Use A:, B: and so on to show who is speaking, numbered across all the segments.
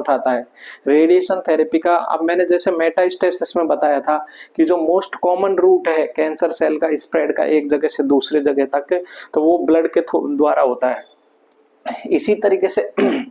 A: उठाता है। Radiation therapy का, अब मैंने जैसे मेटास्टेसिस में बताया था कि जो मोस्ट कॉमन रूट है कैंसर सेल का स्प्रेड का एक जगह से दूसरे जगह तक, तो वो ब्लड के द्वारा होता है। इसी तरीके से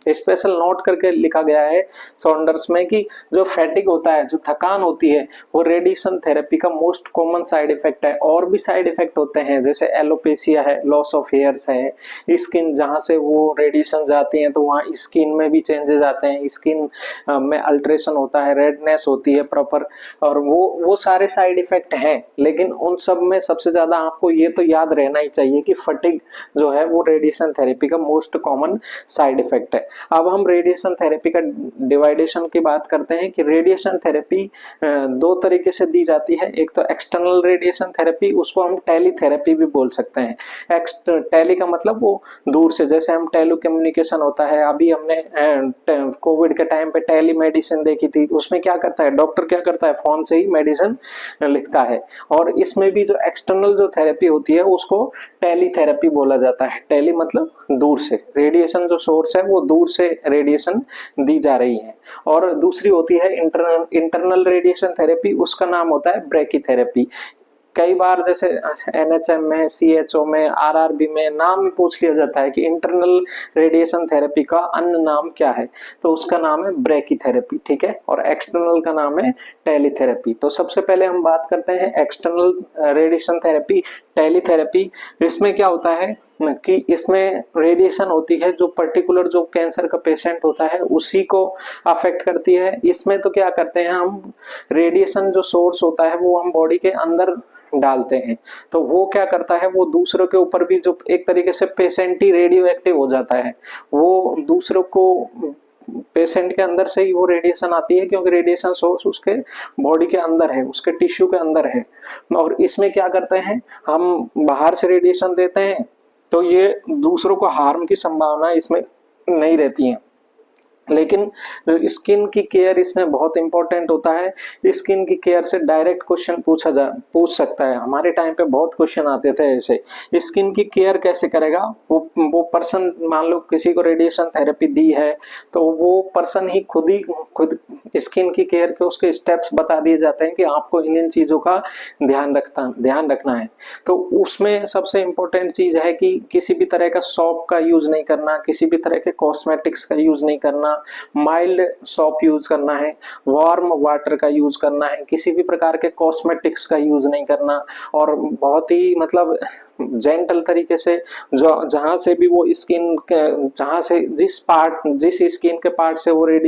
A: स्पेशल नोट करके लिखा गया है सॉन्डर्स में कि जो फैटिग होता है, जो थकान होती है, वो रेडिएशन थेरेपी का मोस्ट कॉमन साइड इफेक्ट है। और भी साइड इफेक्ट होते हैं जैसे एलोपेशिया है, लॉस ऑफ हेयर्स है, स्किन जहां से वो रेडिएशन जाती है तो वहाँ स्किन में भी चेंजेस आते हैं, स्किन में अल्ट्रेशन होता है, रेडनेस होती है प्रॉपर, और वो सारे साइड इफेक्ट हैं। लेकिन उन सब में सबसे ज्यादा आपको ये तो याद रहना ही चाहिए कि फटीग जो है वो रेडिएशन थेरेपी का मोस्ट कॉमन साइड इफेक्ट है। अब हम रेडिएशन थेरेपी का डिवाइडेशन की बात करते हैं कि रेडिएशन थेरेपी दो तरीके से दी जाती है। एक तो एक्सटर्नल रेडिएशन थेरेपी, उसको हम टेली थेरेपी भी बोल सकते हैं। टेली का मतलब वो दूर से, जैसे हम टेली कम्युनिकेशन होता है, अभी हमने कोविड के टाइम पे टेली मेडिसिन देखी थी, उसमें क्या करता है डॉक्टर, क्या करता है फोन से ही मेडिसिन लिखता है। और इसमें भी जो एक्सटर्नल जो थेरेपी होती है उसको टेली थेरेपी बोला जाता है। टेली मतलब दूर से, रेडिएशन जो सोर्स है वो दूर से रेडिएशन दी जा रही है। और दूसरी होती है इंटरनल रेडिएशन थेरेपी, उसका नाम होता है ब्रैकीथेरेपी। कई बार जैसे एनएचएम में, सीएचओ में, आरआरबी में नाम ही पूछ लिया जाता है कि इंटरनल रेडिएशन थेरेपी का अन्य नाम क्या है, तो उसका नाम है ब्रैकीथेरेपी, ठीक है। और एक्सटर्नल का नाम है टेलीथेरेपी। तो सबसे पहले हम बात करते हैं एक्सटर्नल रेडिएशन थेरेपी, टेलीथेरेपी। इसमें क्या होता है कि इसमें रेडिएशन होती है जो पर्टिकुलर जो कैंसर का पेशेंट होता है उसी को अफेक्ट करती है। इसमें तो क्या करते हैं हम, रेडिएशन जो सोर्स होता है वो हम बॉडी के अंदर डालते हैं, तो वो क्या करता है, वो दूसरों के ऊपर भी, जो एक तरीके से पेशेंट ही रेडियो एक्टिव हो जाता है, वो दूसरों को, पेशेंट के अंदर से ही वो रेडिएशन आती है, क्योंकि रेडिएशन सोर्स उसके बॉडी के अंदर है, उसके टिश्यू के अंदर है। और इसमें क्या करते हैं, हम बाहर से रेडिएशन देते हैं तो ये दूसरों को हार्म की संभावना इसमें नहीं रहती है। लेकिन स्किन की केयर इसमें बहुत इंपॉर्टेंट होता है। स्किन की केयर से डायरेक्ट क्वेश्चन पूछ सकता है। हमारे टाइम पे बहुत क्वेश्चन आते थे ऐसे, स्किन की केयर कैसे करेगा वो पर्सन, मान लो किसी को रेडिएशन थेरेपी दी है तो वो पर्सन ही खुद स्किन की केयर के उसके स्टेप्स बता दिए जाते हैं कि आपको इन चीजों का ध्यान रखना है। तो उसमें सबसे इंपॉर्टेंट चीज है कि किसी भी तरह का सॉप का यूज नहीं करना, किसी भी तरह के कॉस्मेटिक्स का यूज नहीं करना, माइल्ड सॉप यूज करना है, वार्म वाटर का यूज करना है, किसी भी प्रकार के कॉस्मेटिक्स का यूज नहीं करना, और बहुत ही मतलब जेंटल तरीके से, जो जहां से भी वो स्किन, जहां से जिस स्किन के पार्ट से वो रेडी